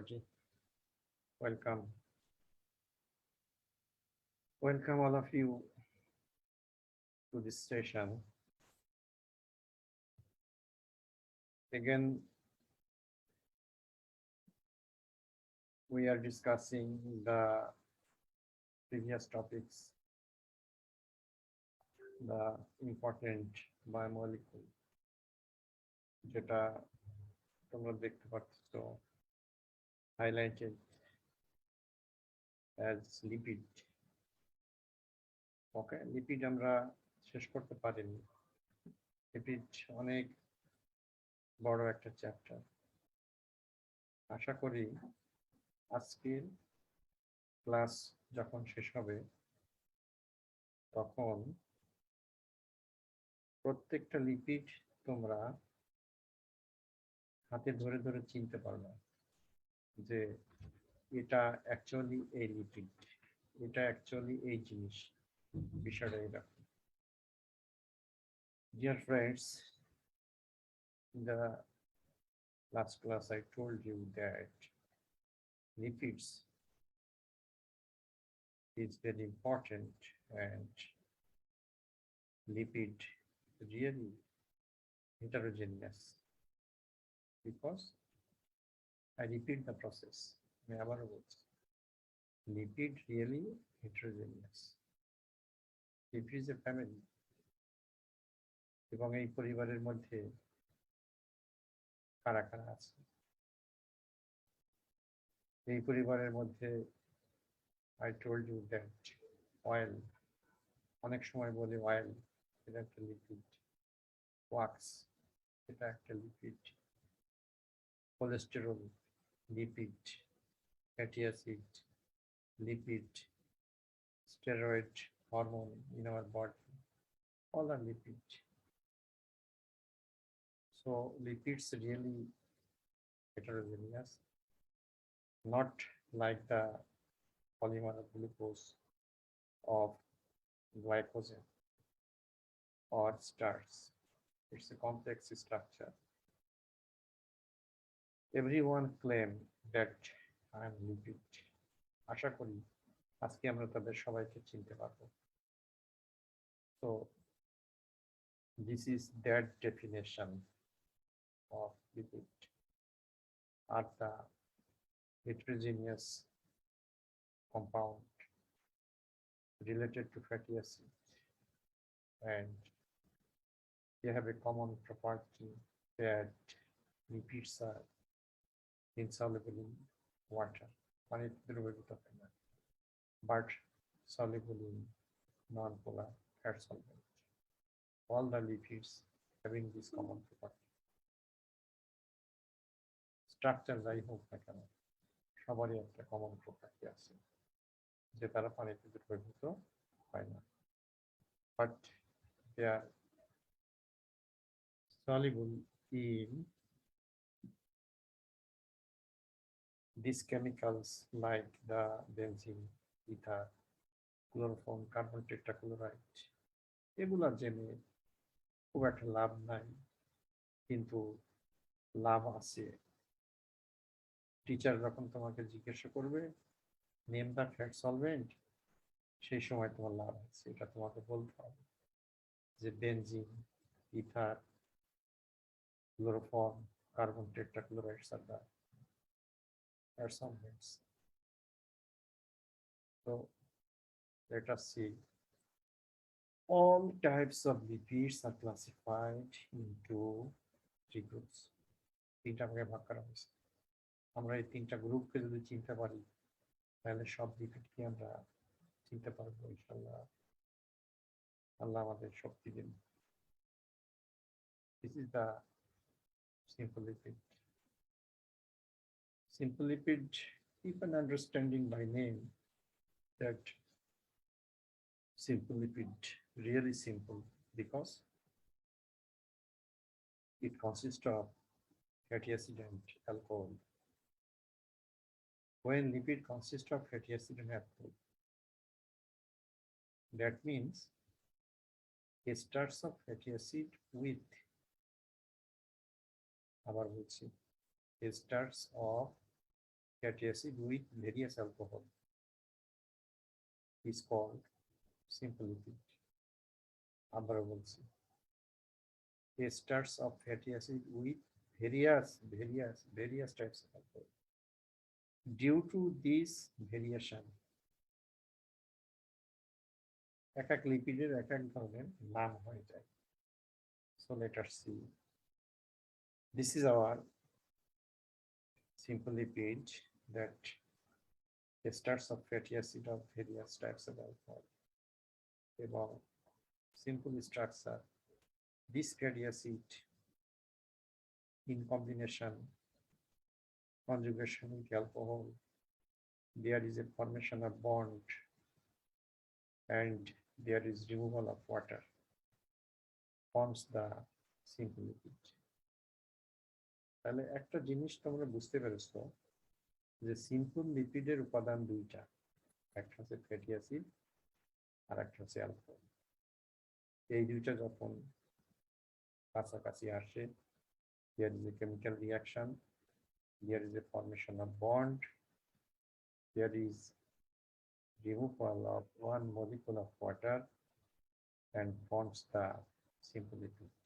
everybody. Welcome. Welcome all of you to this session. Again, we are discussing the previous topics, the important biomolecule, যেটা তোমরা দেখতে পাচ্ছ highlighted as lipid. Okay, lipid আমরা শেষ করতে পারিনি। lipid অনেক বড় একটা চ্যাপ্টার। আশা করি আজকের ক্লাস যখন শেষ হবে তখন প্রত্যেকটা লিপিড তোমরা হাতে ধরে ধরে চিনতে পারবে যে এটা অ্যাকচুয়ালি এই লিপিড, এটা অ্যাকচুয়ালি এই জিনিস, বিষয়টা এরকম। Dear friends, in the last class I told you that lipids is very important and lipid really heterogeneous because I repeat the process. Lipid really heterogeneous. Lipid is a family. এবং এই পরিবারের মধ্যে কারা কারা আছে? এই পরিবারের মধ্যে I told you that oil, অনেক সময় বলি oil এটা একটা লিপিড, wax এটা একটা lipid, cholesterol lipid, fatty acid lipid, steroid hormone in our body, all are lipid. So lipids really heterogeneous, not like the polymer of glucose of glycogen or starch. It's a complex structure. Everyone claim that I am lipid. আশা করি আজকে আমরা তাদের সবাইকে চিনতে পারবো। So this is their definition of lipid are the heterogeneous compound related to fatty acid, and they have a common property that lipids are insoluble in water, but soluble in non-polar fat solvent. All the lipids having this common property. Structure যাই হোক না কেন সবারই একটা common property আছে যে তারা পানিতে দ্রবীভূত হয় না, but they are soluble in these chemicals like the benzene, ether, chloroform, carbon tetrachloride. এগুলা জেনে খুব একটা লাভ নাই, কিন্তু লাভ আছে। টিচার যখন তোমাকে জিজ্ঞাসা করবে নেম দ্য ফ্যাট সলভেন্ট, সেই সময় তোমার লাভ আছে, এটা তোমাকে বলতে হবে যে benzene, ether, chloroform, carbon tetrachlorides are the fat solvents. So let us see. All types of lipids are classified into three groups. তিনটা ভাগে ভাগ করা হয়েছে। আমরা এই তিনটা গ্রুপকে যদি চিনতে পারি তাহলে সব লিপিডকে আমরা চিনতে পারবো ইনশাআল্লাহ। আল্লাহ আমাদের শক্তি দিন। This is the simple lipid. Simple lipid, keep an understanding by name that simple lipid really simple because it consists of fatty acid and alcohol. When lipid consists of fatty acid and alcohol, that means esters of fatty acid with esters of fatty acid with various alcohol is called simple lipid. আবার বলছি, esters of fatty acid with various types of alcohol. Due to this variation, এক এক লিপিডের এক এক ধরনের নাম হয়ে যায়. So let us see. This is our simple lipid that esters of fatty acid of various types of alcohol. About simple structure. This fatty acid in combination, conjugation with alcohol, there is a formation of bond and there is removal of water, forms the simple lipid. তাহলে একটা জিনিস তোমরা বুঝতে পেরেছো যে simple লিপিডের উপাদান দুইটা, একটা হচ্ছে ফ্যাটি অ্যাসিড আর একটা হচ্ছে অ্যালকোহল। এই দুইটা যখন কাছাকাছি আসে, there is a chemical reaction, there is a formation of bond, there is removal of one molecule of water and forms the simple lipid.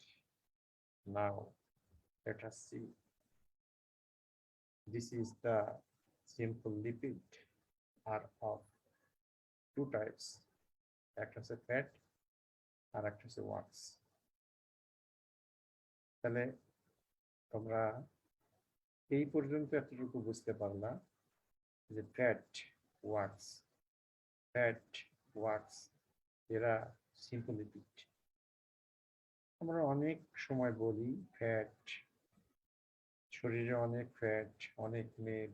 Now let us see. This is the simple lipid are of two types. একটা হচ্ছে fat আর একটা হচ্ছে wax. তাহলে তোমরা এই পর্যন্ত এতটুকু বুঝতে পারলা যে ফ্যাট ওয়াক্স এরা সিম্পল লিপিড। আমরা অনেক সময় বলি ফ্যাট, শরীরে অনেক ফ্যাট, অনেক মেদ,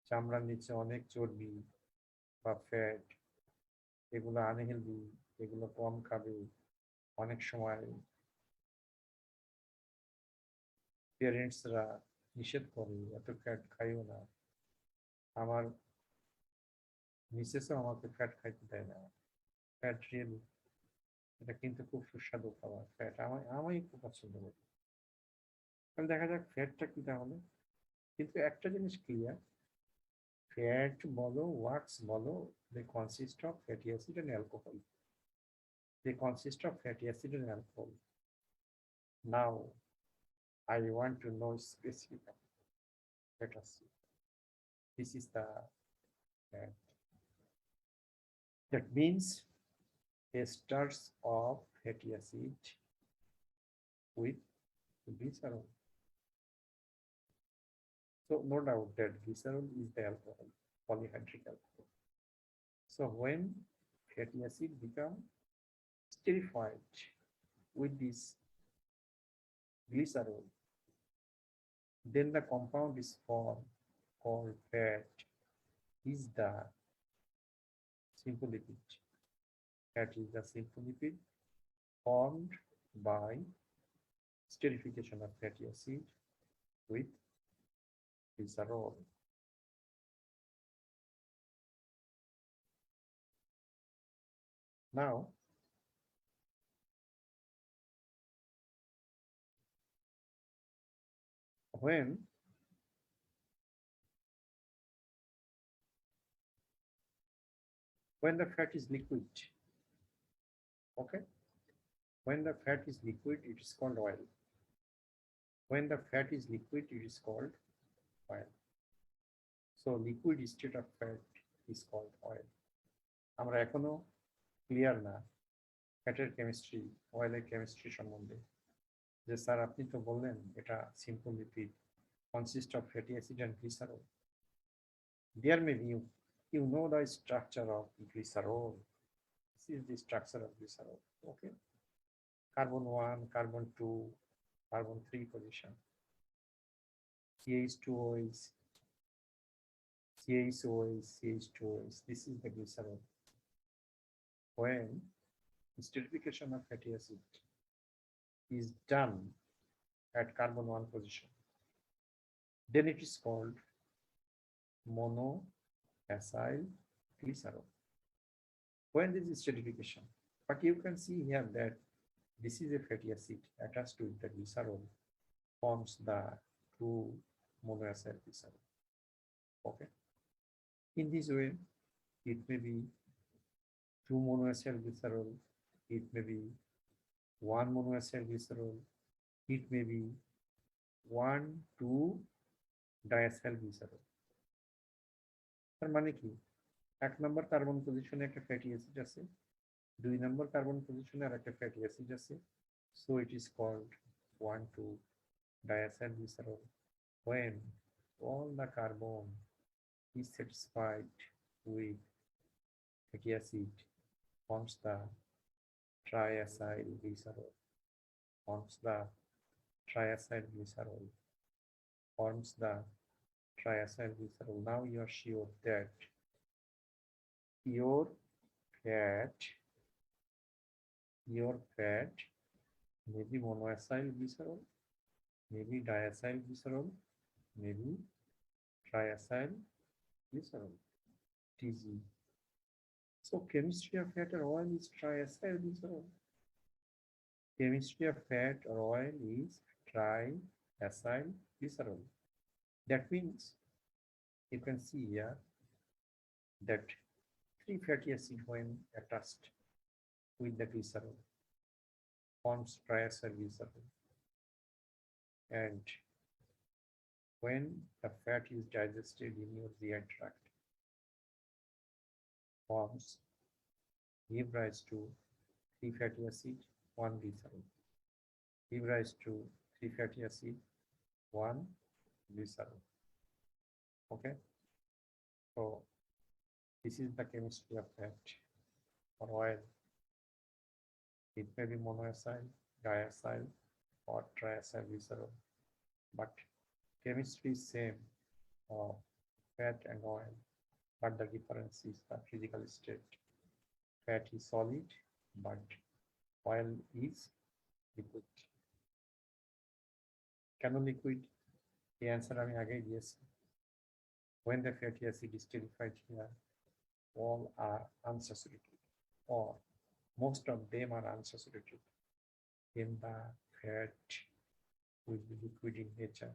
চামড়ার নিচে অনেক চর্বি বা ফ্যাট, এগুলো আনহেলদি, এগুলো কম খাবে। অনেক সময় প্যারেন্টসরা নিষেধ করে এত ফ্যাট খাইও না। আমার মিসেসও আমাকে ফ্যাট খাইতে দেয় না। ফ্যাট রিয়েল, এটা কিন্তু খুব সুস্বাদু খাবার। ফ্যাট আমি খুব পছন্দ করি। তাহলে দেখা যাক ফ্যাটটা কি তাহলে। কিন্তু একটা জিনিস ক্লিয়ার, ফ্যাট বলো ওয়াক্স বলো, they consist of fatty acid and alcohol. They consist of fatty acid and alcohol. Now I want to know specifically. Let us see. This is the fat. That means esters of fatty acid with glycerol. So no doubt that glycerol is the alcohol, polyhydric alcohol. So when fatty acid become esterified with this glycerol, then the compound is formed called fat is the simple lipid. Fat is the simple lipid formed by esterification of fatty acid with glycerol. Now when the fat is liquid, okay, when the fat is liquid, it is called oil. When the fat is liquid, it is called oil. So liquid state of fat is called oil. আমরা এখনো clear না ফ্যাটের chemistry, অয়েলের chemistry সম্বন্ধে। যে sir আপনি তো বললেন এটা simple lipid, consist of fatty acid and glycerol. There may be you know the structure of glycerol. This is the structure of glycerol. Okay, carbon 1, carbon 2, carbon 3 position, CH2OH, CH2OH, CH2OH. This is the glycerol. When esterification of fatty acid is done at carbon 1 position, then it is called monoacyl glycerol. When this is esterification, but you can see here that this is a fatty acid attached to the glycerol, forms the two monoacyl glycerol. Okay. In this way, it may be 2 monoacylglycerol, it may be 1 monoacylglycerol, it may be 1, 2 diacylglycerol. তার মানে কি 1 নম্বর carbon পজিশনে একটা fatty acid আছে, 2 নম্বর carbon পজিশনে আর একটা fatty acid আছে, so it is called 1, 2 diacylglycerol when all the carbon is satisfied with fatty acid forms the triacylglycerol, forms the triacylglycerol, forms the triacylglycerol. Now you are sure that your fat maybe monoacylglycerol, maybe diacylglycerol, maybe triacylglycerol, TG. So chemistry of fat or oil is triacylglycerol. Chemistry of fat or oil is triacylglycerol. That means you can see here that 3 fatty acids when attached with the glycerol forms triacylglycerol, and when the fat is digested in your GI tract forms give rise to 3 fatty acid, 1 glycerol, give rise to 3 fatty acid, 1 glycerol. Okay, so this is the chemistry of fat or oil. It may be monoacyl, diacyl, or triacylglycerol, but chemistry is same of fat and oil, but the difference is the physical state. Fat is solid, but oil is liquid. Can liquid? The answer I again yes. When the fatty acid is terrified here, all are unsaturated, or most of them are unsaturated. Then the fat will be liquid in nature.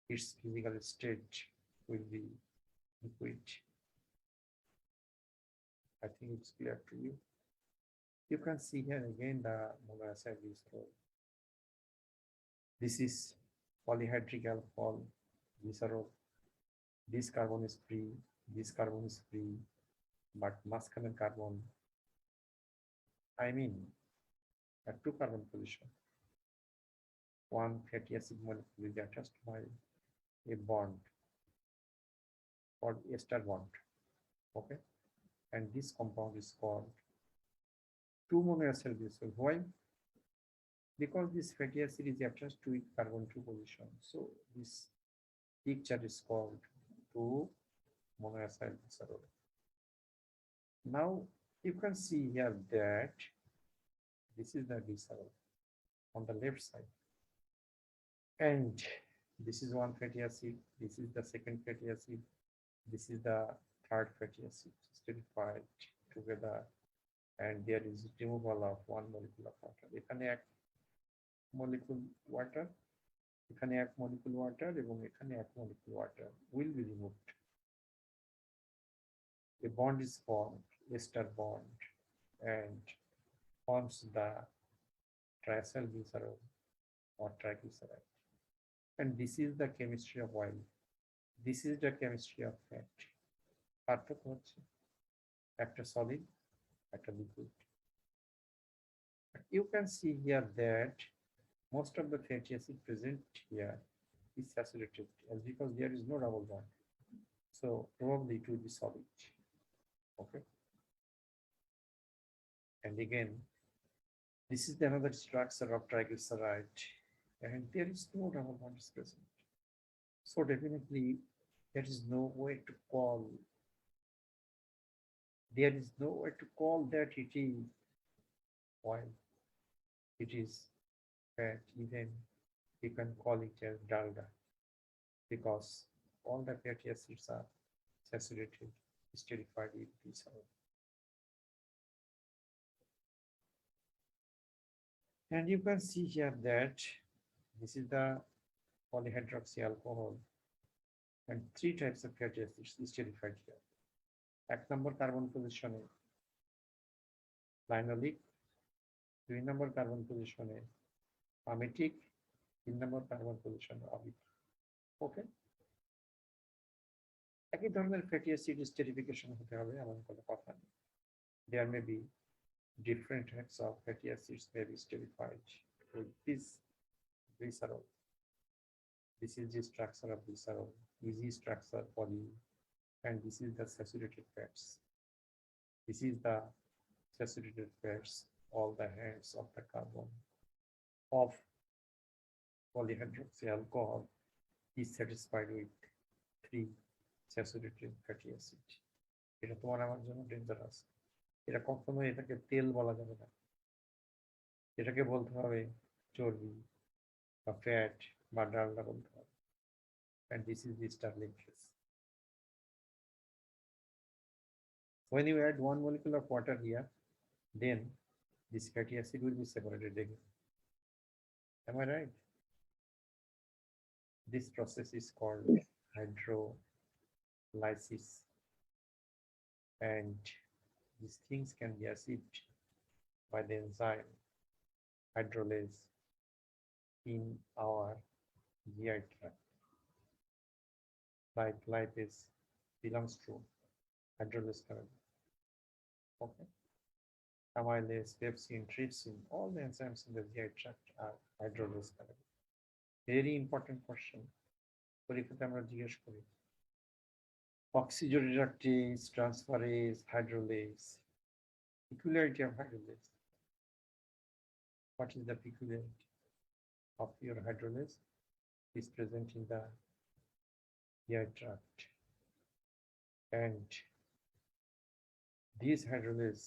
Its physical state will be liquid. I think it's clear to you. You can see here again the monoacylglycerol. This is polyhydric alcohol glycerol. This carbon is free, this carbon is free, but masculine carbon, I mean, at 2 carbon position, 1 fatty acid molecule is attached by a bond called ester bond. Okay, and this compound is called 2 monoacylglycerol. Why? Because this fatty acid is attached to its carbon 2 position, so this picture is called 2 monoacylglycerol. Now you can see here that this is the glycerol on the left side, and this is 1 fatty acid, this is the 2nd fatty acid, this is the 3rd fatty acid esterified together, and there is removal of 1 molecule of water. এখানে 1 molecule water, এখানে 1 molecule water, এবং এখানে 1 molecule water will be removed. A bond is formed, ester bond, and forms the triacylglycerol or triglyceride. And this is the chemistry of oil. This is the chemistry of fat. পার্থক্য হচ্ছে একটা solid, একটা liquid. You can see here that most of the fatty acid present here is saturated, as because there is no double bond. So probably it will be solid. Okay. And again, this is another structure of triglyceride, and there is no double bond is present. So definitely there is no way to call that it is oil. It is fat. Even you can call it as dalda, because all the fatty acids are saturated, esterified in this oil. And you can see here that this is the polyhydroxy alcohol, and 3 types of fatty acids is certified here. 1 number carbon position linolic, 2 number carbon position palmitic, 3 number carbon position oblique. Okay, একই ধরনের fatty acid স্টেরিফিকেশন হতে হবে এমন কোনো কথা নেই। There may be different types of fatty acids may be esterified with this glycerol. This is the structure of glycerol, easy structure for you, and this is the saturated fats. This is the saturated fats, all the hands of the carbon of polyhydroxy alcohol is satisfied with 3 saturated fatty acid. এটা তোমার আমার জন্য dangerous. এটা কখনো এটাকে তেল বলা যাবে না, এটাকে বলতে হবে চর্বি বা ফ্যাট বা ডালডা বলতে হবে। And this is the Starling case. When you add 1 molecule of water here, then this fatty acid will be separated again. Am I right? This process is called hydrolysis, and these things can be achieved by the enzyme hydrolase in our GI tract. Like lipase belongs to hydrolase category. Okay. Amylase, pepsin, trypsin, all the enzymes in the GI tract are hydrolase category. Very important question. পরীক্ষাতে আমরা জিজ্ঞেস করি oxidoreductase, transferase, hydrolase. Peculiarity of hydrolase. What is the peculiarity of your hydrolase? Is present in the GI tract, and this hydrolase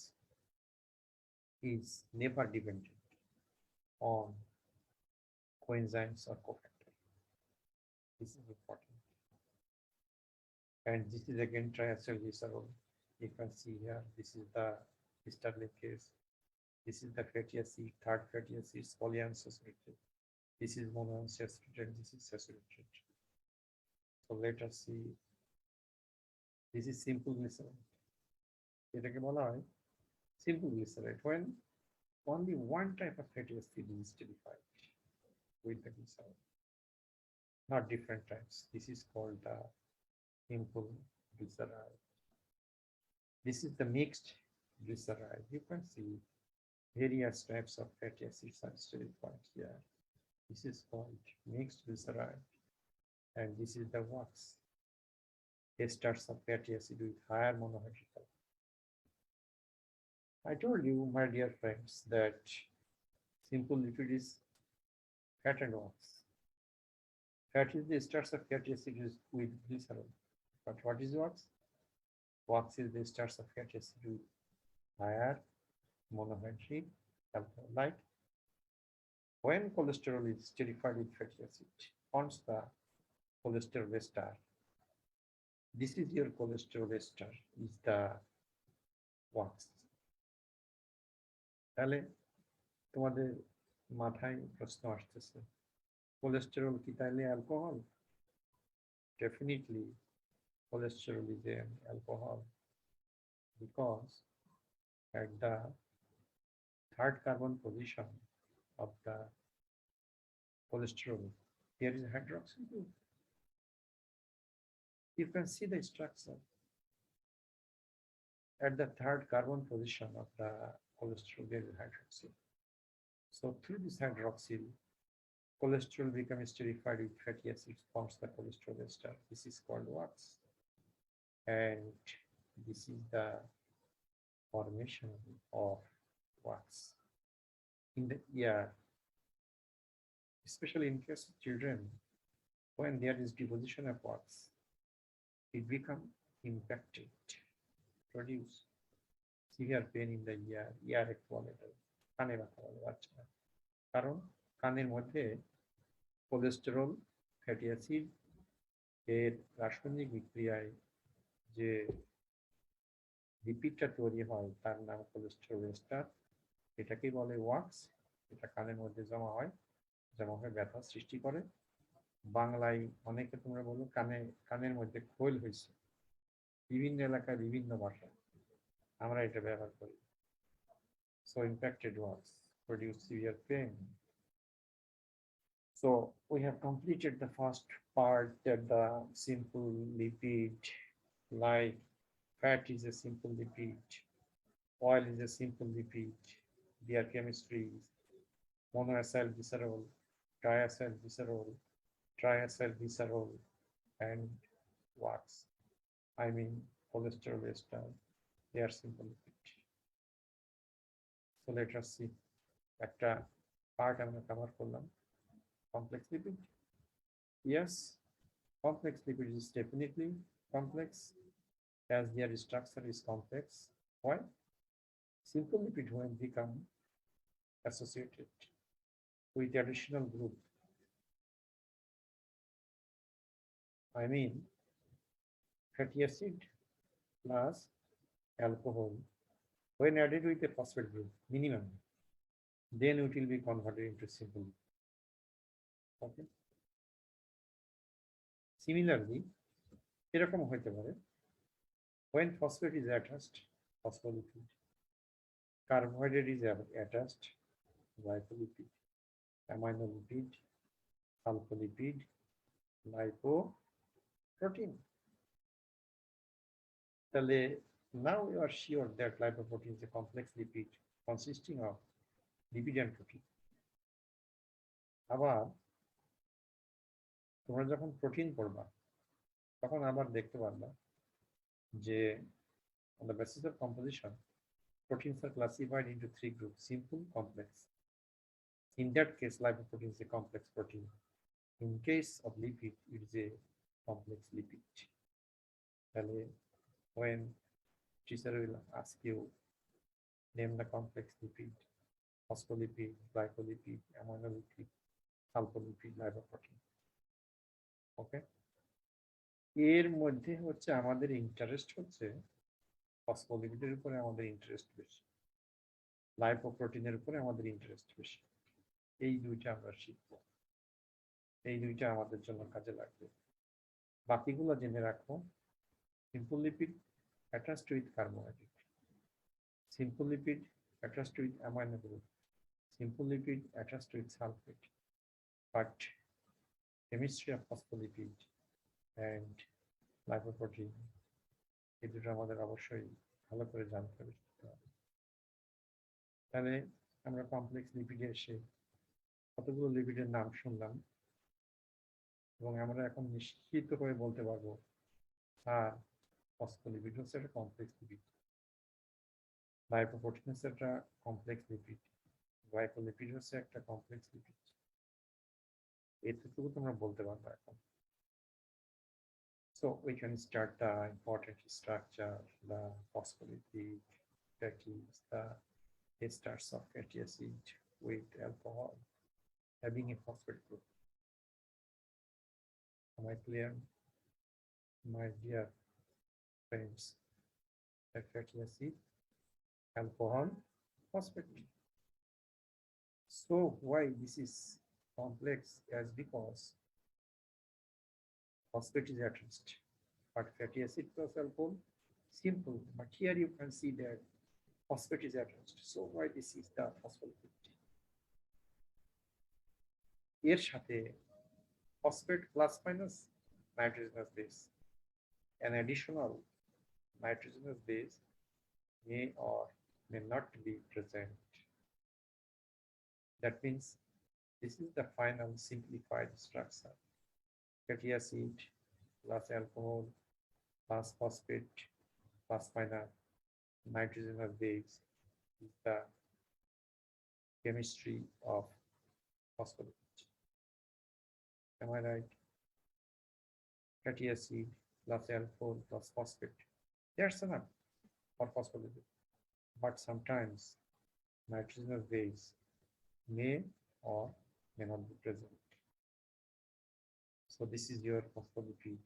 is never dependent on coenzymes or cofactor. This is important. And this is again triacylglycerol. You can see here, this is the Starling case. This is the fatty acid, third fatty acid, polyunsaturated. This is monounsaturated, this is saturated. So let us see. This is simple glyceride. এটাকে বলা হয় simple glyceride when only one type of fatty acid is esterified with the glyceride, not different types. This is called the simple glyceride. This is the mixed glyceride. You can see various types of fatty acids are esterified here. This is called mixed glyceride, and this is the wax. Esters of fatty acid with higher monohydrical. I told you, my dear friends, that simple lipid is fat and wax. Fat is the esters of fatty acid with glycerol. But what is wax? Wax is the esters of fatty acid with higher monohydric alcohol. Like when cholesterol is esterified with fatty acid, forms the cholesterol ester. This is your cholesterol ester, is the wax. তাহলে তোমাদের মাথায় প্রশ্ন আসতেছে, cholesterol কি তাহলে alcohol? Definitely, cholesterol is an alcohol because at the third carbon position of the cholesterol, there is hydroxyl group. You can see the structure. At the third carbon position of the cholesterol, there is hydroxyl. So through this hydroxyl, cholesterol becomes esterified with fatty acids, forms the cholesterol ester. This is called wax. And this is the formation of wax in the ear, especially in case of children. When there is deposition of wax, it becomes impacted, produce severe pain in the ear. Ear একটু বলে কানে ব্যথা বলে বাচ্চারা, কারণ কানের মধ্যে cholesterol fatty acid এর রাসায়নিক বিক্রিয়ায় যে লিপিডটা তৈরি হয় তার নাম কোলেস্টেরল এস্টার। এটাকেই বলে ওয়াক্স। এটা কানের মধ্যে জমা হয়, জমা হয়ে ব্যথা সৃষ্টি করে। বাংলায় অনেকে তোমরা বলো কানের মধ্যে খোল হয়েছে, বিভিন্ন এলাকায় বিভিন্ন ভাষা, আমরা এটা ব্যবহার করি। So impacted ones produce severe pain. So we have completed the first part, that the simple lipid, like fat is a simple lipid, oil is a simple lipid, biochemistry, monoacylglycerol, triacylglycerol, triacylglycerol, and wax. I mean cholesterol ester, they are simple lipid. So let us see. একটা part আমরা cover করলাম, complex lipid. Yes, complex lipid is definitely complex, as their structure is complex. Why? Simple lipid when become associated with the additional group, I mean fatty acid plus alcohol, when added with a phosphate group minimum, then it will be converted into simple lipid. Okay. Similarly, এরকম হইতে পারে, when phosphate is attached, phospholipid, carbohydrate is attached, glycolipid, aminolipid, alpholipid, lipoprotein. তাহলে now you are sure that lipoprotein is a complex lipid consisting of lipid and protein. আবার তোমরা যখন protein পড়বা তখন আবার দেখতে পারবা যে on the basis of composition, proteins are classified into three groups: simple, complex. In that case, lipoprotein is a complex protein. In case of lipid, it is a complex lipid. When teacher will ask you, name the complex lipid: phospholipid, glycolipid, aminolipid, alpholipid, lipoprotein. Okay. এর মধ্যে হচ্ছে আমাদের interest হচ্ছে ফসফোলিপিডের উপরে আমাদের interest বেশি, লাইপোপ্রোটিনের উপরে আমাদের ইন্টারেস্ট বেশি। এই দুইটা আমরা শিখব, এই দুইটা আমাদের জন্য কাজে লাগবে। বাকিগুলো জেনে রাখো। Simple lipid attached with carbohydrate, simple lipid attached with amino group, simple lipid attached with sulfate. But chemistry of phospholipid and lipoprotein, এই দুটো আমাদের অবশ্যই ভালো করে জানতে হবে। তাহলে আমরা কমপ্লেক্স লিপিডে এসে কতগুলো লিপিডের নাম শুনলাম, এবং আমরা এখন নিশ্চিত হয়ে বলতে পারবো হ্যাঁ ফসফোলিপিড হচ্ছে একটা কমপ্লেক্স লিপিড, লাইপোপ্রোটিন হচ্ছে একটা কমপ্লেক্স লিপিড, গ্লাইকোলিপিড হচ্ছে একটা কমপ্লেক্স লিপিড। এতটুকু তোমরা বলতে পারবে এখন। So we can start the important structure, the phospholipid, that is the esters of fatty acid with alcohol having a phosphate group. Am I clear, my dear friends? That fatty acid, alcohol, phosphate. So why this is complex? As because phosphate is attached, but fatty acid plus alcohol simple. But here you can see that phosphate is attached. So why this is the phospholipid? এর সাথে phosphate plus minus nitrogenous base, an additional nitrogenous base may or may not be present. That means this is the final simplified structure: fatty acid plus alcohol plus phosphate plus minus nitrogenous base is the chemistry of phospholipid. Am I right? Fatty acid plus alcohol plus phosphate, that's enough for phospholipid. But sometimes nitrogenous base may or may not be present. So this is your phospholipid: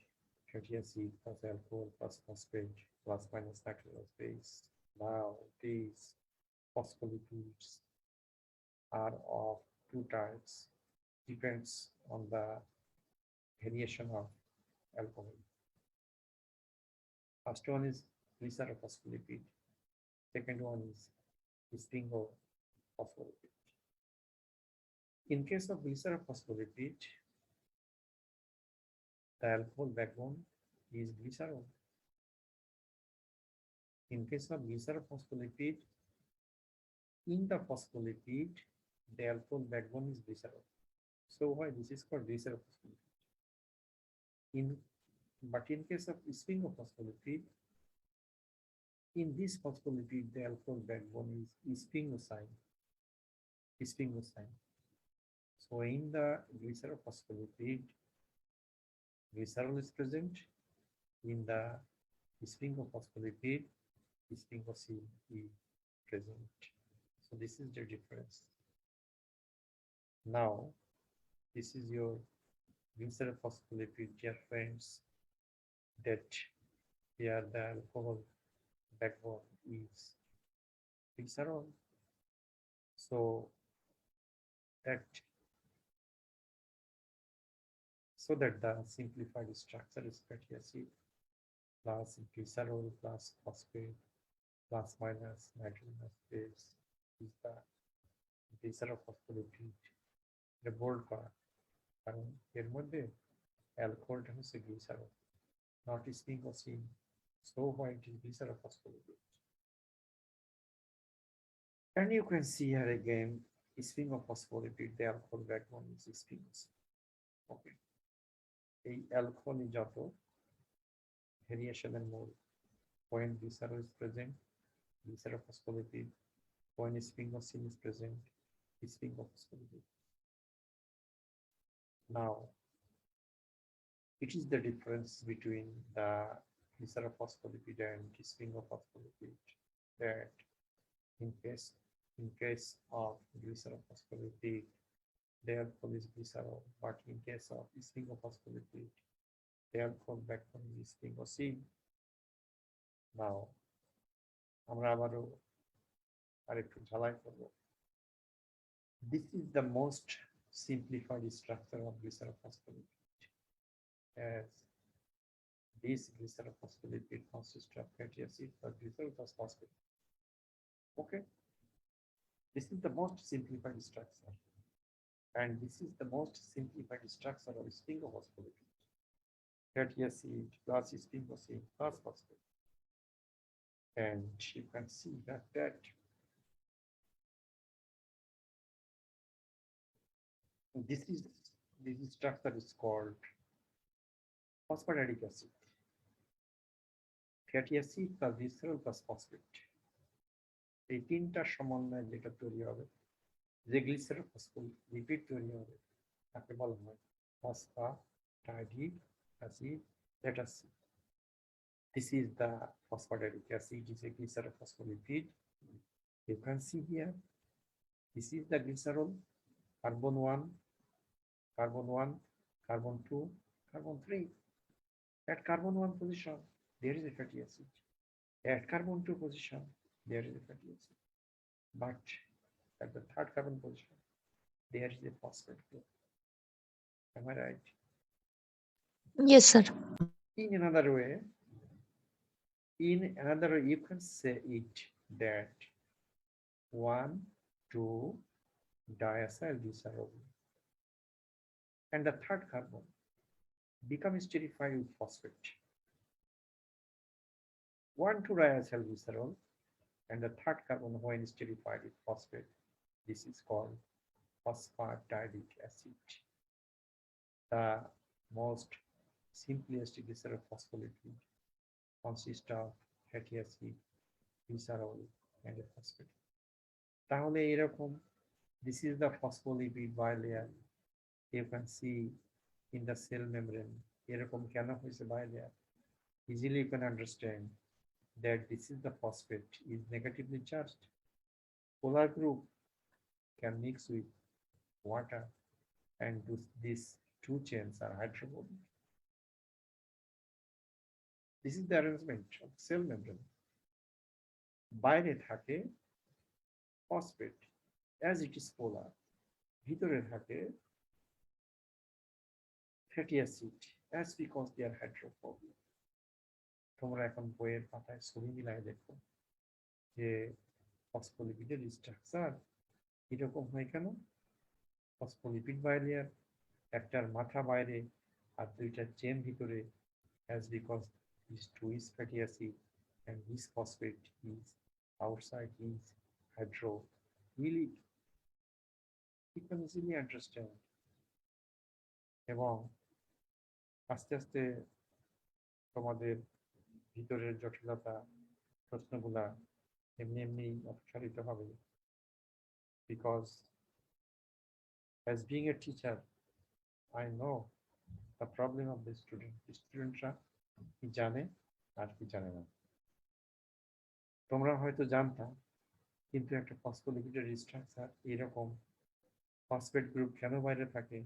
fatty acid plus alcohol plus phosphate plus minus nitrogenous base. Now these phospholipids are of two types, depends on the variation of alcohol. First one is glycerophospholipid. Second one is sphingophospholipid. In case of glycerophospholipid, the alcohol backbone is glycerol. In case of glycerophospholipid, in the phospholipid, the alcohol backbone is glycerol. So why this is called glycerophospholipid? But in case of sphingophospholipid, in this phospholipid, the alcohol backbone is sphingosine. So in the glycerophospholipid, glycerol is present. In the sphingophospholipid, sphingosine is present. So this is the difference. Now, this is your glycerophospholipid, dear friends, that here the alcohol backbone is glycerol. So that the simplified structure is fatty acid plus glycerol plus phosphate plus minus nitrogenous base is the glycerophospholipid. The bold part, কারণ এর মধ্যে অ্যালকোহলটা হচ্ছে glycerol, not sphingosine. So why it is glycerophospholipid? And you can see here again, sphingophospholipid, the alcohol backbone is sphingosine. Okay. A alcohol is যত variation and mode. When glycerol is present, glycerophospholipid. When sphingosine is present, sphingophospholipid. Now, it is the difference between the glycerophospholipid and sphingophospholipid that in case of glycerophospholipid, the alcohol is glycerol, but in case of sphingophospholipid, the alcohol backbone is sphingosine. Now, আমরা আবারও আরেকটু ঝালাই করব। This is the most simplified structure of glycerophospholipid, as this glycerophospholipid consists of fatty acid plus glycerol plus phosphate. Okay, this is the most simplified structure, and this is the most simplified structure of sphingophospholipid. Fatty acid plus sphingosine plus phosphate, and you can see that this structure is called phosphatidic acid. Fatty acid plus glycerol plus phosphate. এই তিনটা সমন্বয়ে যেটা তৈরি হবে, যে গ্লিসেরোফসফোলিপিড তৈরি হবে, তাকে বলা হয় phosphatidic acid. Let us see. This is the phosphatidic acid, is a glycerophospholipid. You can see here, this is the glycerol, carbon 1, carbon 1, carbon 2, carbon 3. At carbon 1 position, there is a fatty acid. At carbon 2 position, there is a fatty acid. But at the third carbon position, there is a phosphate group. Am I right? Yes, sir. In another way, you can say it that 1, 2 diacylglycerol and the third carbon becomes esterified with phosphate. 1, 2 diacylglycerol and the third carbon when esterified with phosphate. This is called phosphatidic acid. The most simplest glycerophospholipid consists of fatty acid, glycerol, and a phosphate. তাহলে এরকম, this is the phospholipid bilayer. You can see in the cell membrane. এরকম কেন হয়েছে bilayer? Easily you can understand that this is the phosphate is negatively charged. Polar group can mix with water, and these two chains are hydrophobic. This is the arrangement of cell membrane. বাইরে থাকে phosphate as it is polar, ভিতরে থাকে fatty acid. That's because they are hydrophobic. তোমরা এখন বইয়ের পাতায় ছবি মিলাই দেখো যে ফসফোলিপিডের স্ট্রাকচার এরকম হয় কেন? ফসফোলিপিড বাইরে, একটার মাথা বাইরে আর দুইটা চেন ভিতরে, as because these two is fatty acid and this phosphate is outside is hydro. Really, you can easily understand. এবং আস্তে আস্তে তোমাদের ভিতরের জটিলতা প্রশ্নগুলা এমনি এমনি অপসারিত হবে, because as being a teacher I know the problem of the স্টুডেন্টরা কি জানে আর কি জানে না। তোমরা হয়তো জানতা, কিন্তু একটা ফসফোলিপিডের স্ট্রাকচার এরকম, ফসফেট গ্রুপ কেন বাইরে থাকে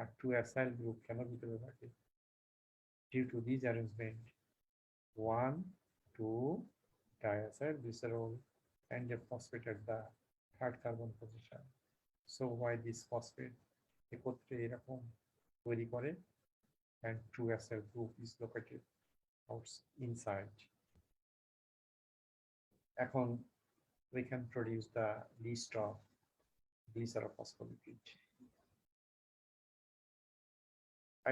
আর 2 অ্যাসাইল গ্রুপ কেন ভিতরে থাকে? Due to this arrangement, 1 2 triacylglycerol and a phosphate at the third carbon position. So why this phosphate একত্রে এরকম তৈরি করে and 2 acyl group is located inside. এখন we can produce the list of glycerophospholipid.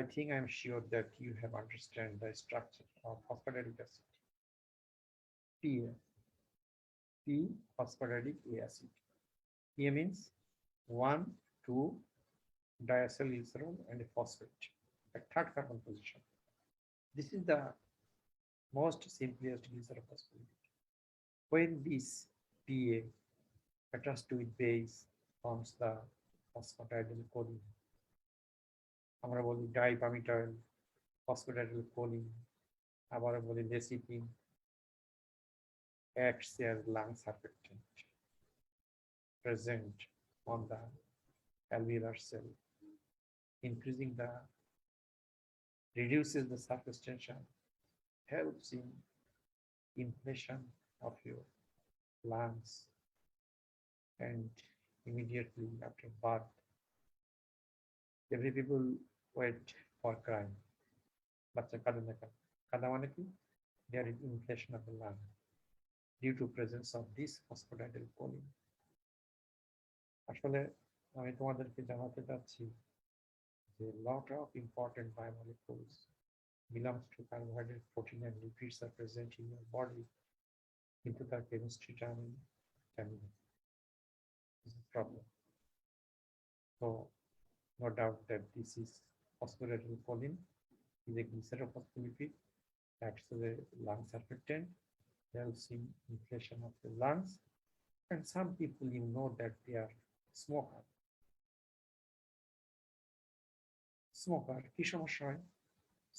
I think I'm sure that you have understand the structure of phosphatidylic acid. P phosphatidylic acid. P means 1 2 diacylglycerol and a phosphate at third carbon position. This is the most simplest glycerophospholipid. When this PA attached to its base forms the phosphatidylcholine. আমরা বলি ডাইপামিটাইল, ফসফোটাইডাইলকোলিন, আবার বলি লেসিপিন, acts as lung surfactant present on the alveolar cell, increasing the reduces the surface tension, helps in inflation of your lungs, and immediately after birth, every people wait for crying. বাচ্চা কাঁদে না কেন? কাঁদা মানে কি? There is inflation of the lung due to presence of this phosphatidylcholine. আসলে আমি তোমাদেরকে জানাতে চাচ্ছি যে lot of important biomolecules belongs to carbohydrate, protein and lipids are present in your body, কিন্তু তার কেমিস্ট্রিটা আমি জানি না। This is the problem. So no doubt that this is phosphatidylcholine is a glycerophospholipid, acts as a lung surfactant, helps in inflation of the lungs, and some people you know that they are smoker. কি সমস্যা হয়?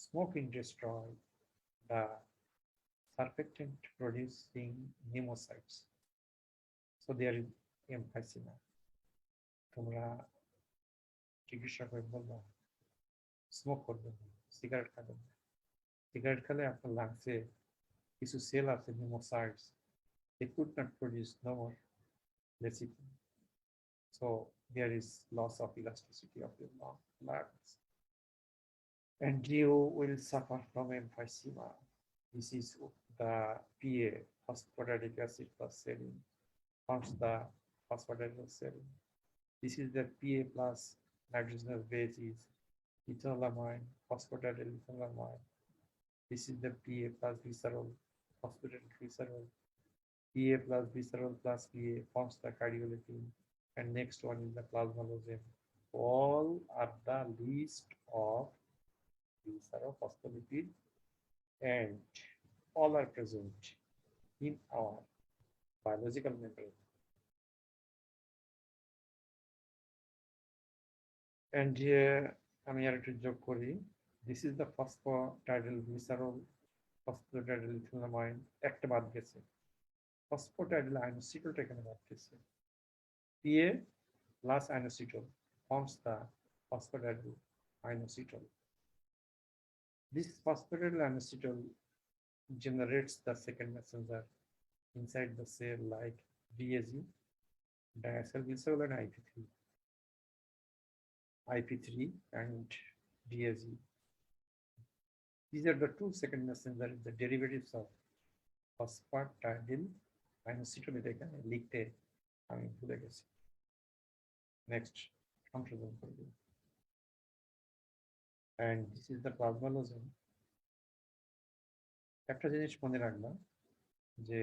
Smoking destroy the surfactant producing pneumocytes. So there is emphysema. তোমরা চিকিৎসা করে বলবো smoke করবেন, cigarette খাবেন। Cigarette খেলে আপনার লাংসে কিছু সেল আছে pneumocytes, they could not produce no more lecithin. So there is loss of elasticity of the lungs, and you will suffer from emphysema. This is the PA, phosphatidylic acid plus serine, forms the phosphatidylserine. This is the PA plus nitrogenous base is ethanolamine, phosphatidylethylamine. This is the PA plus glycerol, phosphatidylglycerol. PA plus glycerol plus PA forms the cardiolipin, and next one is the plasmalogen. All are the list of glycerophospholipid, and all are present in our biological membrane. And here আমি আর একটু যোগ করি, this is the phosphatidylglycerol, phosphatidylethylamine, একটা বাদ গেছে, phosphotidylinositol এখানে বাদ গেছে। PA plus inositol forms the phosphatidylainositol. This phosphatidylainositol generates the second messenger inside the cell like DAG, diacylglycerol and IP3 and DAG. These are the two second messengers, the derivatives of phosphotidylinositol. এটা এখানে লিখতে আমি ভুলে গেছি। Next, সংশোধন করব। And this is the plasmalogen. একটা জিনিস মনে রাখবা যে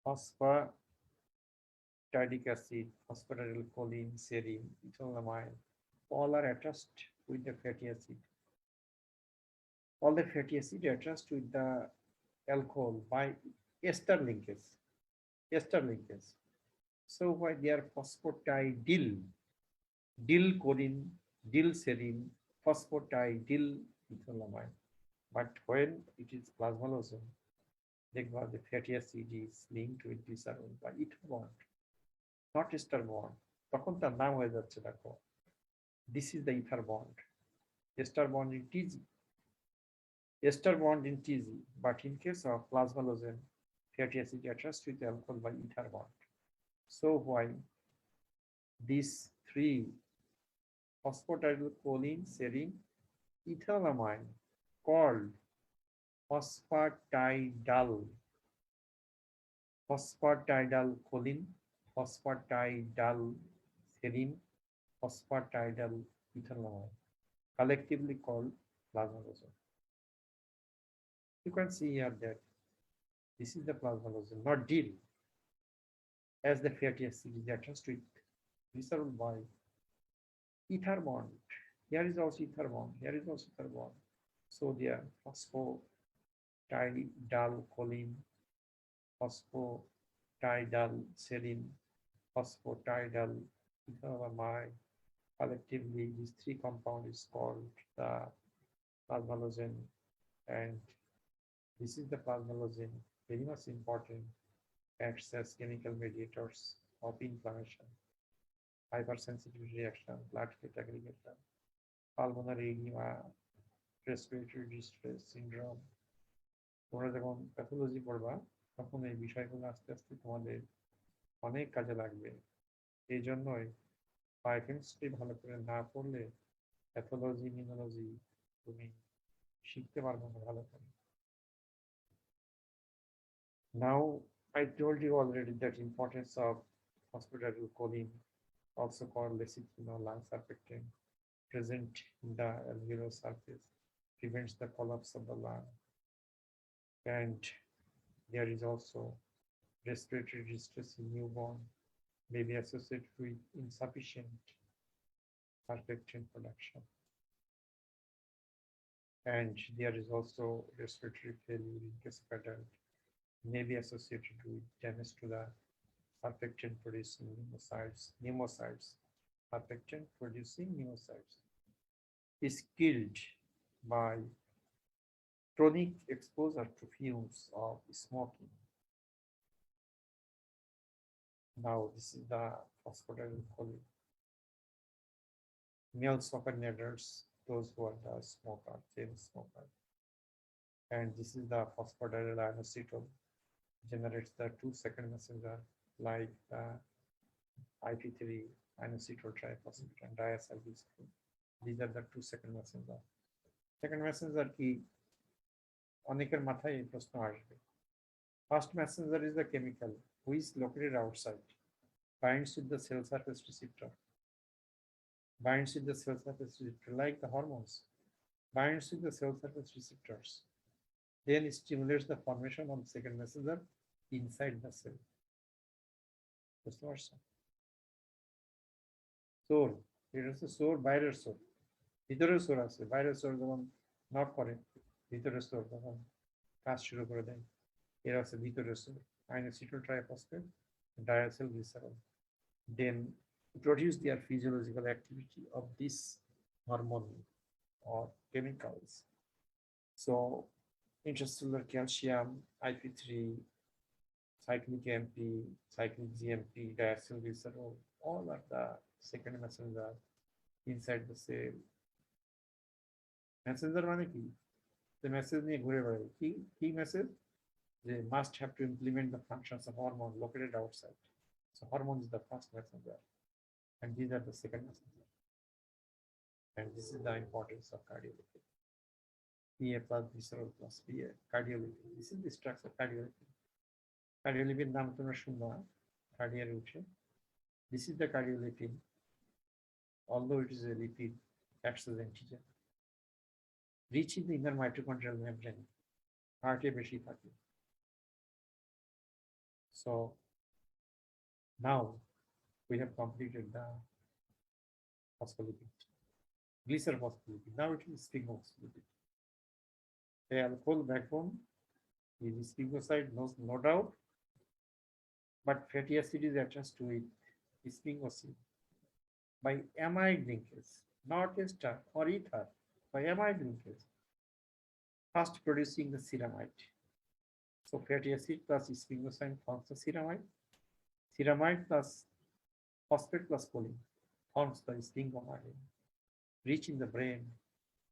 phosphatidic acid, phosphatidylcholine, serine, ethylamine, all are attached with the fatty acid. All the fatty acid attached with the alcohol by ester linkage. Ester linkage. So why they are phosphatidyl, choline, serine, phosphatidylmethylamine. But when it is plasmalogen, the fatty acid is linked with glycerol by ether bond, not ester bond. তখন তার নাম হয়ে যাচ্ছে দেখো, this is the ether bond, ester bond in TG, ester bond in TG. But in case of plasmalogen, fatty acid attached with alcohol by ether bond. So why these three, phosphatidylcholine, serine, ethylamine, called phosphatidylcholine, phosphatidylserine, phosphatidylmethylamine, collectively called plasmalogen. You can see here that this is the plasmalogen, not dill, as the fatty acid is attached with glycerol by ether bond. Here is also ether bond, here is also ether bond. So they are phosphatidylcholine, phosphatidylserine, phosphatidylmethylamine. Collectively, these three compounds is called the plasmalogen, and this is the plasmalogen, very much important, acts as chemical mediators of inflammation, hypersensitivity reaction, blood fat aggregation, pulmonary edema, respiratory distress syndrome. তোমরা যখন pathology পড়বা তখন এই বিষয়গুলো আস্তে আস্তে তোমাদের অনেক কাজে লাগবে। এই জন্যই বায়োকেমিস্ট্রি ভালো করে না পড়লে প্যাথোলজি, ইমিউনোলজি তুমি শিখতে পারবে না ভালো করে। Now I told you already that importance of phosphatidylcholine, also called lecithin or lung surfactant, present in the alveolar surface, prevents the collapse of the lung. And there is also respiratory distress in newborn, may be associated with insufficient surfactant production. And there is also respiratory failure in case of adult, may be associated with damage to the surfactant producing pneumocytes, surfactant producing pneumocytes, is killed by chronic exposure to fumes of smoking. Now this is the phosphatidylcholine. Males often adults, those who are the smoker, chain smoker. And this is the phosphotidylinositol, generates the 2 second messenger like the IP3, inositol triphosphate, and diacylglycerol. These are the 2 second messenger. Second messenger কি অনেকের মাথায় এই প্রশ্ন আসবে। First messenger is the chemical who is located outside, binds with the cell surface receptor, binds with the cell surface receptor like the hormones, binds with the cell surface receptors, then stimulates the formation of the second messenger inside the cell. বুঝতে পারছো? সোর, এটা হচ্ছে সোর, বাইরের সোর, ভিতরের সোর আছে, বাইরের সোর যখন knock করে ভিতরের সোর তখন কাজ শুরু করে দেয়। এরা হচ্ছে ভিতরের সোর, inositol triphosphate, diacylglycerol, then produce their physiological activity of this hormone or chemicals. So intracellular calcium, IP3, cyclic MP, cyclic GMP, diacylglycerol, all are the second messenger inside the cell. Messenger মানে কি? The message নিয়ে ঘুরে বেড়ায়। কি message? They must have to implement the functions of hormone located outside. So hormone is the first messenger, and these are the second messenger. And this is the importance of cardiolipid. PA plus glycerol plus PA, cardiolipin. This is the structure of cardiolipin. Cardiolipin নাম তোমরা শুনবা cardiac উঠে. This is the cardiolipin. Although it is a lipid, acts as antigen. Rich in the inner mitochondrial membrane. Heart বেশি থাকে. So now we have completed the phospholipid. Glycerophospholipid. Now it is sphingophospholipid. The alcohol backbone is sphingoside, no doubt, but fatty acid is attached to it, sphingosine, by amide linkage, not ester or ether, by amide linkage, first producing the ceramide. So fatty acid plus sphingosine forms the ceramide. Ceramide plus phosphate plus choline forms the sphingomylin, rich in the brain,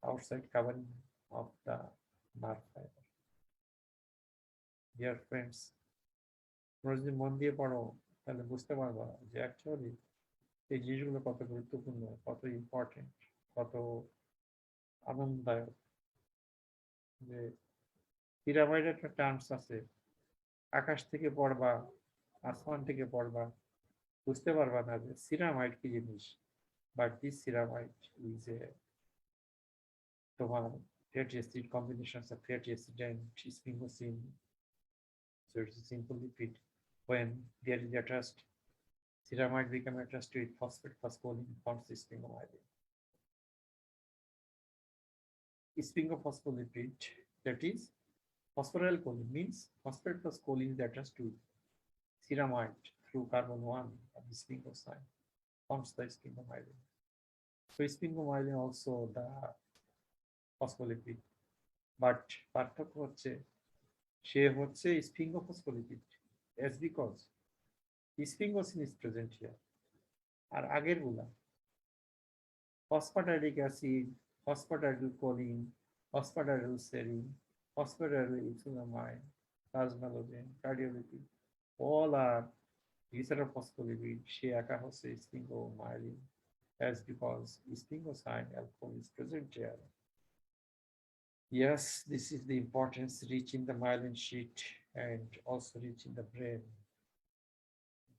outside covering of the nerve fiber. Dear friends, তোমরা যদি মন দিয়ে পড়ো তাহলে বুঝতে পারবা যে actually এই জিনিসগুলো কত গুরুত্বপূর্ণ, কত ইম্পর্টেন্ট, কত আনন্দদায়ক। যে পিরামিড একটা টার্মস আছে, আকাশ থেকে পড়বা, আসমান থেকে পড়বা, বুঝতে পারবা না যে সিরামাইড কি জিনিস। But this ceramide is a তোমার fatty acid combinations of fatty acid and sphingosine. So it's a simple lipid. When there is attached, ceramide become attached with phosphate plus choline, forms the sphingomylin. Sphingophospholipid, that is phosphoryl means phosphate plus choline is attached to ceramide through carbon 1 of the sphingosine, forms the sphingomylin. So sphingomylin also the phospholipid, but পার্থক্য হচ্ছে সে হচ্ছে sphingophospholipid, as because sphingosine is present here. আর আগের গুলা phosphatidic acid, phosphatidylcholine, phosphatidylserine, phosphatidylinositol, plasmalogen, cardiolipin, all are glycerophospholipid. সে একা হচ্ছে sphingomylin, as because sphingosine alcohol is present here. Yes, this is the importance, rich in the myelin sheet and also rich in the brain.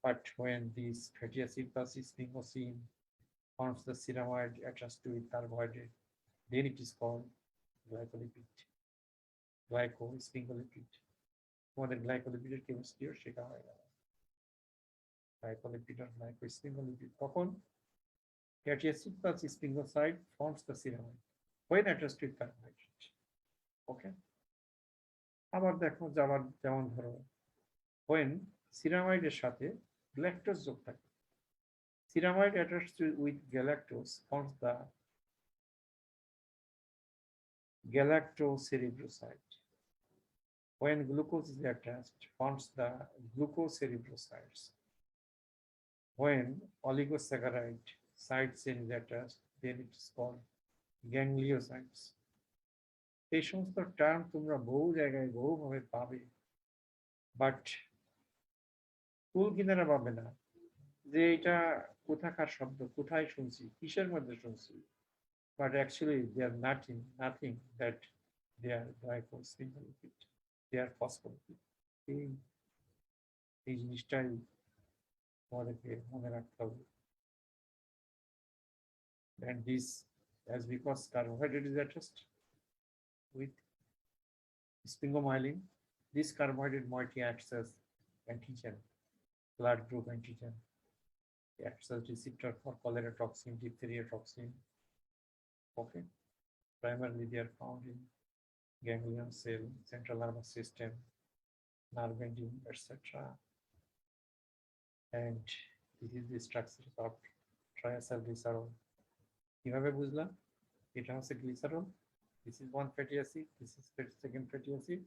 But when this fatty acid plus sphingosine forms the ceramide attached to it carbohydrate, then it is called glycolipid, glycosphingolipid. তোমাদের গ্লাইকোলিপিডের কেমিস্ট্রিও শেখা হয় না। Glycolipid or glycosphingolipid. কখন fatty acid plus sphingoside forms the ceramide when attached to carbohydrate. ওকে, আবার দেখো যেমন ধরো when ceramide সাথে গ্যালাক্টোজ যোগ থাকে, ceramide attached with galactose forms the galactocerebroside. When glucose is attached, forms the glucocerebrosides. When oligosaccharide side chain is attached, then it is called gangliosides. এই সমস্ত term তোমরা বহু জায়গায় বহুভাবে পাবে, বাট কুল কিনারা পাবে না যে এটা কোথাকার শব্দ, কোথায় শুনছি, কিসের মধ্যে শুনছি। But actually they are nothing that they are glycosphingolipid, they are phospholipid. এই জিনিসটাই আমাদেরকে মনে রাখতে হবে। And this, as because carbohydrate is attached with sphingomylin, this carbohydrate moiety acts as antigen, blood group antigen. It acts as receptor for cholera toxin, diphtheria toxin. Okay, primarily they are found in ganglion cell, central nervous system, nerve ending, etc. And this is the structure of triacylglycerol. কিভাবে বুঝলাম? এটা হচ্ছে glycerol. This is one fatty acid. This is the second fatty acid.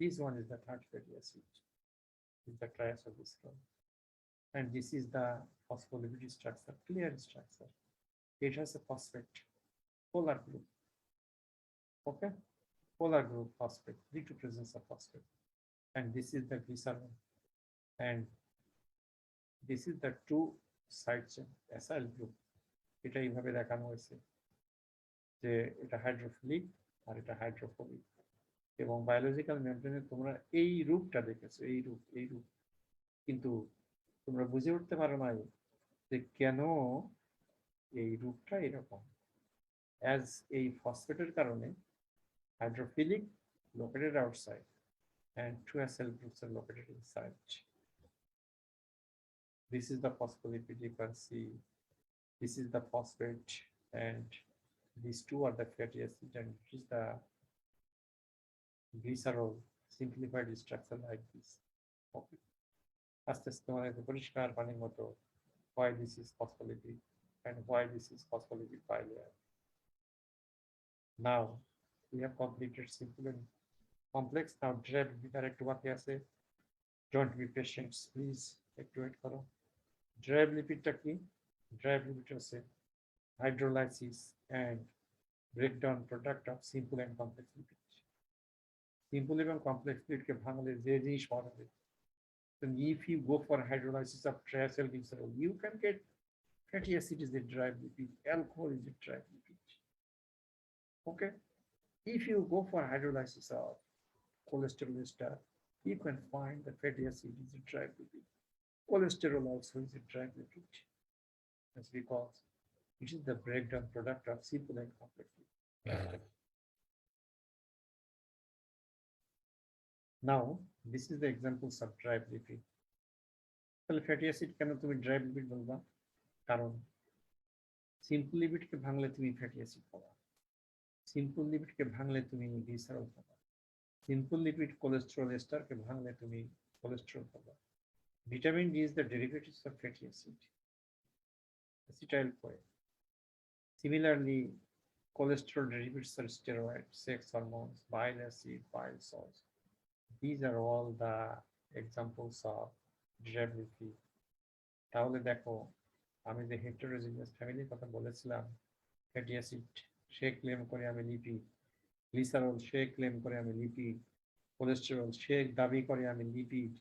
This one is the third fatty acid. This is the triacylglycerol. And this is the phospholipid structure, clear structure. It has a phosphate, polar group. Okay, polar group phosphate, little presence of phosphate. And this is the glycerol. And this is the two side chain, acyl group. এটা এইভাবে দেখানো হয়েছে। যে এটা hydrophilic আর এটা hydrophobic, এবং biological মেমব্রেনে তোমরা এই রূপটা দেখেছো, এই রূপ, কিন্তু তোমরা বুঝে উঠতে পারো না যে কেন এই রূপটা এরকম। অ্যাজ এই ফসফেটের কারণে hydrophilic located outside and triacyl groups are located inside. This is the phospholipid you can see. This is the phosphate, and these two are the fatty acid, and this is the glycerol simplified structure like this. Okay. আস্তে আস্তে তোমাদের পরিষ্কার পানির মতো why this is phospholipid and why this is phospholipid bilayer. Now we have completed simple and complex. Now derived ভিতরে একটু বাকি আছে, don't be patient please, একটু ওয়েট করো। derived লিপিডটা কি? derived লিপিড হচ্ছে hydrolysis and breakdown product of simple and complex lipids. Simple এবং complex লিপিডকে ভাঙলে যে জিনিস পাওয়া যাবে, then if you go for hydrolysis of triacylglycerol, you can get fatty acid is a derived lipid, alcohol is a derived lipid. Okay, if you go for hydrolysis of cholesterol ester, you can find the fatty acid is a derived lipid. Cholesterol also is a derived lipid. That's because it is the breakdown product of simple and complex lipid. Now, this is the examples of derived lipid. তাহলে fatty acid কেন তুমি derived lipid বলবা? কারণ simple লিপিডকে ভাঙলে তুমি fatty acid পাবা, simple লিপিডকে ভাঙলে তুমি গ্লিসারল পাবা, সিম্পল লিপিড কোলেস্টেরল এস্টারকে ভাঙলে তুমি কোলেস্টেরল পাবা। Vitamin D is the derivatives of fatty acid, acetyl-CoA. Similarly, cholesterol derivatives are steroids, sex hormones, bile acid, bile salts. These are all the examples of derived lipid. তাহলে দেখো, আমি যে হেটেরোজিনিয়াস ফ্যামিলির কথা বলেছিলাম, ফ্যাটি অ্যাসিড সে claim করে আমি lipid, glycerol সে claim করে আমি লিপিড, কোলেস্টেরল সে দাবি করে আমি লিপিড,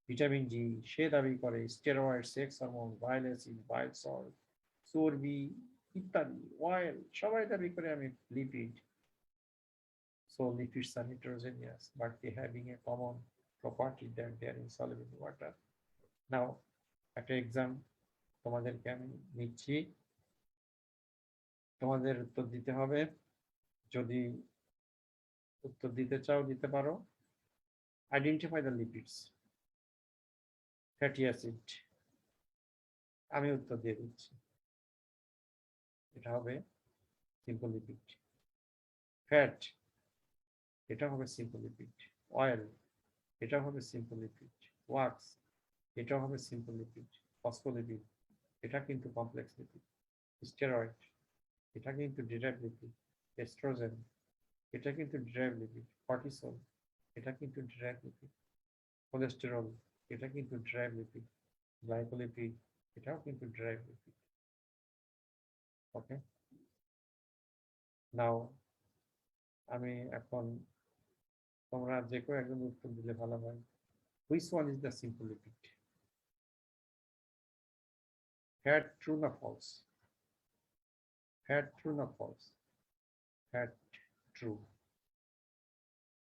ভিটামিন ডি সে দাবি করে স্টেরয়েড, সেক্স হরমোন, বাইল অ্যাসিড, বাইল সল্ট, চর্বি ইত্যাদি, অয়েল সবাই দাবি করে আমি lipid. So lipids are heterogeneous, but they having a common property that they are insoluble in water. Now, একটা এক্সাম তোমাদেরকে আমি নিচ্ছি, তোমাদের উত্তর দিতে হবে। যদি উত্তর দিতে চাও দিতে পারো। Identify the lipids, fatty acid. আমি উত্তর দিয়ে দিচ্ছি, এটা হবে সিম্পল লিপিড। ফ্যাট, এটা হবে সিম্পল লিপিড। অয়েল, এটা হবে সিম্পল লিপিড। ওয়াক্স, এটা হবে সিম্পল লিপিড। ফসফোলিপিড, এটা কিন্তু কমপ্লেক্স লিপিড। স্টেরয়েড, এটা কিন্তু ডিরাইভড লিপিড। এস্ট্রোজেন, এটা কিন্তু ডিরাইভড লিপিড। কর্টিসল, এটা কিন্তু ডিরাইভড লিপিড। কোলেস্টেরল, এটা কিন্তু ডিরাইভড লিপিড। গ্লাইকোলিপিড, এটাও কিন্তু ডিরাইভড লিপিড। ওকে, নাও আমি এখন তোমরা যে কেউ একজন উত্তর দিলে ভালো হয়। Which one is the simple lipid? Fat, true or false? Fat, true or false? Fat, true.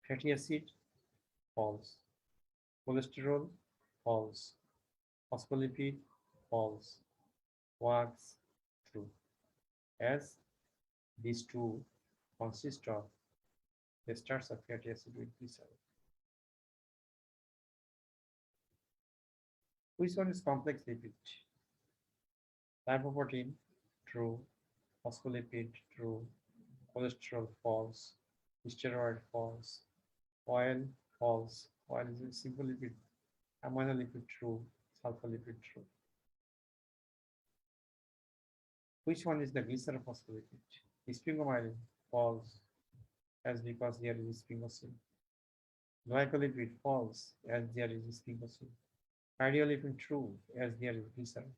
Fatty acid, false. Cholesterol, false. Phospholipid, false. Wax, true. As these two consist of esters of fatty acid with glycerol. Which one is complex lipid? Lipoprotein, true. Phospholipid, true. Cholesterol, false. Steroid, false. Oil, false. Oil is a simple lipid. Amino lipid, true. Sulfolipid, true. Which one is the glycerophospholipid? Sphingomylin, false, as because there is sphingosine. Glycolipid, false, as there is sphingosine. Cardiolipin, true, as there is glycerol.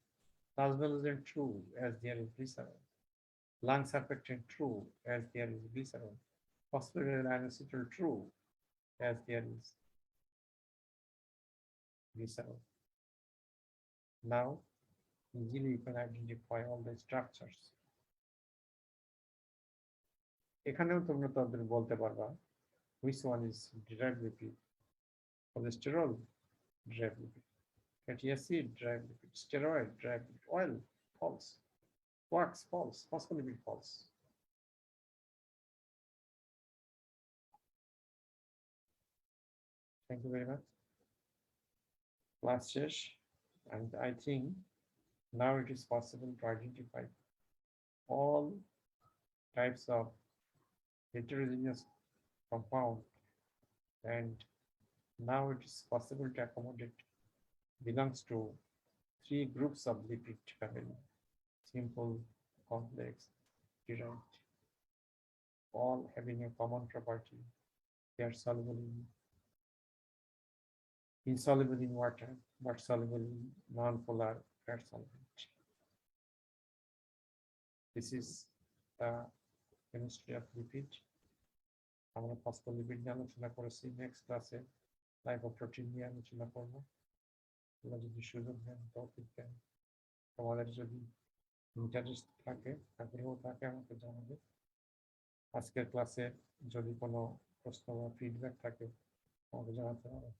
Plasmalogen, true, as there is glycerol. Lung surfactant, true, as there is glycerol. Phosphotidylinositol, true, as there is glycerol. Now, easily you can identify all the structures. এখানেও তোমরা তাদের বলতে পারবা which one is derived lipid, cholesterol derived lipid, fatty acid derived lipid, steroid derived lipid, oil false, wax false, phospholipid false. Thank you very much. Class শেষ, and I think now it is possible to identify all types of heterogeneous compound, and now it is possible to accommodate belongs to 3 groups of lipid family: simple, complex, derived, all having a common property. They are insoluble in water, but soluble in non-polar fat solvent. This is the chemistry of lipid. আমরা phospholipid নিয়ে আলোচনা করেছি, next ক্লাসে lipoprotein নিয়ে আলোচনা করব। তোমরা যদি সুযোগ দেন, তৌফিক দেন, তোমাদের যদি ইন্টারেস্ট থাকে, আগ্রহ থাকে, আমাকে জানাবে। আজকের ক্লাসে যদি কোনো প্রশ্ন বা ফিডব্যাক থাকে আমাকে জানাতে পারো।